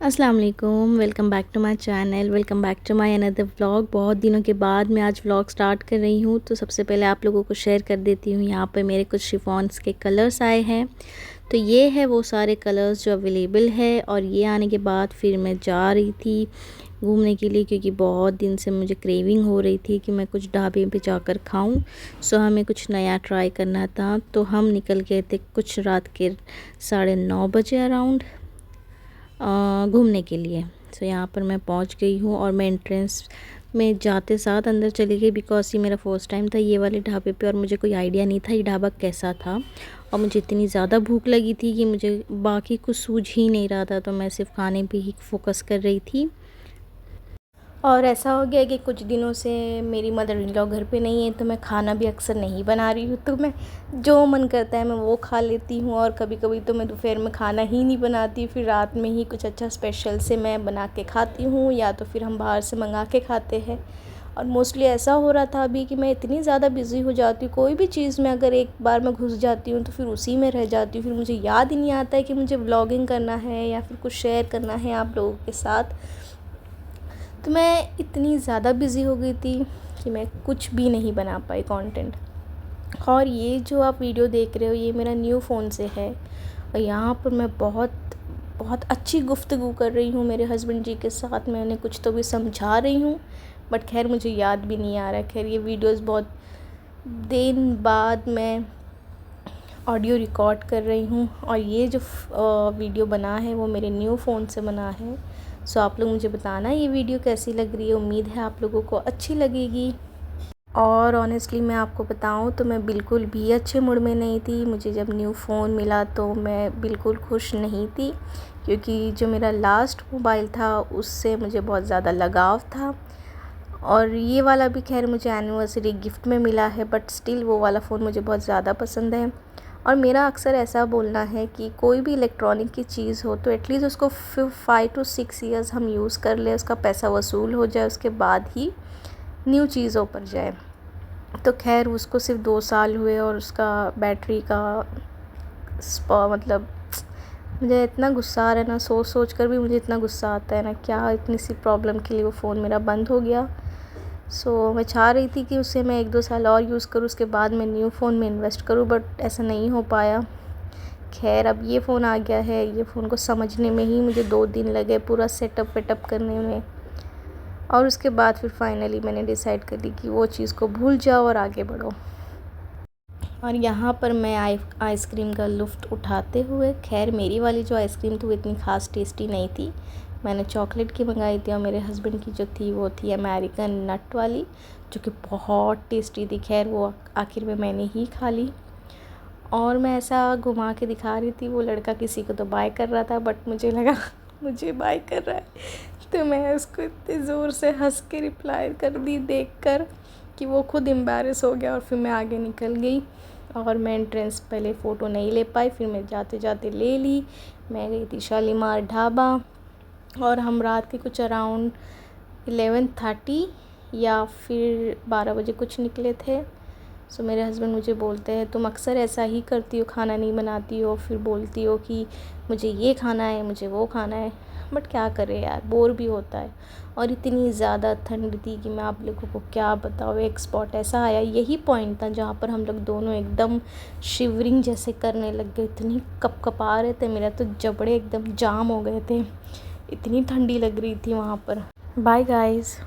अस्सलाम वालेकुम, welcome back to my channel, welcome back to my another vlog. बहुत दिनों के बाद मैं आज व्लॉग स्टार्ट कर रही हूँ। तो सबसे पहले आप लोगों को शेयर कर देती हूँ, यहाँ पे मेरे कुछ शिफॉन्स के कलर्स आए हैं। तो ये है वो सारे कलर्स जो अवेलेबल है। और ये आने के बाद फिर मैं जा रही थी घूमने के लिए, क्योंकि बहुत दिन से मुझे क्रेविंग हो रही थी कि मैं कुछ ढाबे पे जाकर खाऊं। सो हमें कुछ नया ट्राई करना था। तो हम निकल गए थे कुछ रात के 9:30 बजे अराउंड घूमने के लिए। सो यहाँ पर मैं पहुँच गई हूँ और मैं एंट्रेंस में जाते साथ अंदर चली गई, बिकॉज़ ये मेरा फ़र्स्ट टाइम था ये वाले ढाबे पे और मुझे कोई आइडिया नहीं था ये ढाबा कैसा था। और मुझे इतनी ज़्यादा भूख लगी थी कि मुझे बाकी कुछ सूझ ही नहीं रहा था, तो मैं सिर्फ खाने पे ही फ़ोकस कर रही थी। और ऐसा हो गया कि कुछ दिनों से मेरी मदर इन लॉ घर पे नहीं है, तो मैं खाना भी अक्सर नहीं बना रही हूँ। तो मैं जो मन करता है मैं वो खा लेती हूँ। और कभी कभी तो मैं दोपहर में खाना ही नहीं बनाती, फिर रात में ही कुछ अच्छा स्पेशल से मैं बना के खाती हूँ, या तो फिर हम बाहर से मंगा के खाते हैं। और मोस्टली ऐसा हो रहा था अभी कि मैं इतनी ज़्यादा बिज़ी हो जाती हूँ, कोई भी चीज़ में अगर एक बार मैं घुस जाती हूँ तो फिर उसी में रह जाती हूँ। फिर मुझे याद ही नहीं आता है कि मुझे व्लॉगिंग करना है या फिर कुछ शेयर करना है आप लोगों के साथ। तो मैं इतनी ज़्यादा बिज़ी हो गई थी कि मैं कुछ भी नहीं बना पाई कंटेंट। और ये जो आप वीडियो देख रहे हो ये मेरा न्यू फ़ोन से है। और यहाँ पर मैं बहुत बहुत अच्छी गुफ्तगू कर रही हूँ मेरे हस्बैंड जी के साथ। मैं उन्हें कुछ तो भी समझा रही हूँ, बट खैर मुझे याद भी नहीं आ रहा है। खैर ये वीडियोस बहुत दिन बाद मैं ऑडियो रिकॉर्ड कर रही हूँ। और ये जो वीडियो बना है वो मेरे न्यू फ़ोन से बना है। सो आप लोग मुझे बताना ये वीडियो कैसी लग रही है। उम्मीद है आप लोगों को अच्छी लगेगी। और ऑनेस्टली मैं आपको बताऊं तो मैं बिल्कुल भी अच्छे मूड में नहीं थी। मुझे जब न्यू फ़ोन मिला तो मैं बिल्कुल खुश नहीं थी, क्योंकि जो मेरा लास्ट मोबाइल था उससे मुझे बहुत ज़्यादा लगाव था। और ये वाला भी खैर मुझे एनिवर्सरी गिफ्ट में मिला है, बट स्टिल वो वाला फ़ोन मुझे बहुत ज़्यादा पसंद है। और मेरा अक्सर ऐसा बोलना है कि कोई भी इलेक्ट्रॉनिक की चीज़ हो तो एटलीस्ट उसको 5 to 6 ईयर्स हम यूज़ कर ले, उसका पैसा वसूल हो जाए, उसके बाद ही न्यू चीज़ों पर जाए। तो खैर उसको सिर्फ 2 साल हुए और उसका बैटरी का मतलब मुझे इतना गुस्सा आ रहा है ना, सोच सोच कर भी मुझे इतना गुस्सा आता है ना, क्या इतनी सी प्रॉब्लम के लिए वो फ़ोन मेरा बंद हो गया। मैं चाह रही थी कि उसे मैं 1-2 साल और यूज़ करूँ, उसके बाद मैं न्यू फ़ोन में इन्वेस्ट करूँ, बट ऐसा नहीं हो पाया। खैर अब ये फ़ोन आ गया है। ये फ़ोन को समझने में ही मुझे 2 दिन लगे, पूरा सेटअप वेटअप करने में। और उसके बाद फिर फाइनली मैंने डिसाइड कर ली कि वो चीज़ को भूल जाओ और आगे बढ़ो। और यहाँ पर मैं आइसक्रीम का लुत्फ़ उठाते हुए, खैर मेरी वाली जो आइसक्रीम थी वो इतनी ख़ास टेस्टी नहीं थी। मैंने चॉकलेट की मंगाई थी और मेरे हस्बैंड की जो थी वो थी अमेरिकन नट वाली, जो कि बहुत टेस्टी थी। खैर वो आखिर में मैंने ही खा ली। और मैं ऐसा घुमा के दिखा रही थी, वो लड़का किसी को तो बाय कर रहा था, बट मुझे लगा मुझे बाय कर रहा है, तो मैं उसको इतने ज़ोर से हंस के रिप्लाई कर दी देखकर कि वो खुद एम्बैरेस हो गया। और फिर मैं आगे निकल गई और मैं एंट्रेंस पहले फ़ोटो नहीं ले पाई, फिर मैं जाते जाते ले ली। मैं गई थी शालीमार ढाबा और हम रात के कुछ अराउंड 11:30 या फिर 12 बजे कुछ निकले थे। मेरे हस्बैंड मुझे बोलते हैं तुम अक्सर ऐसा ही करती हो, खाना नहीं बनाती हो, फिर बोलती हो कि मुझे ये खाना है मुझे वो खाना है। बट क्या करें यार, बोर भी होता है। और इतनी ज़्यादा ठंड थी कि मैं आप लोगों को क्या बताऊँ। एक स्पॉट ऐसा आया, यही पॉइंट था जहाँ पर हम लोग दोनों एकदम शिवरिंग जैसे करने लग गए। इतनी कपकपा रहे थे, मेरा तो जबड़े एकदम जाम हो गए थे, इतनी ठंडी लग रही थी वहाँ पर। Bye guys.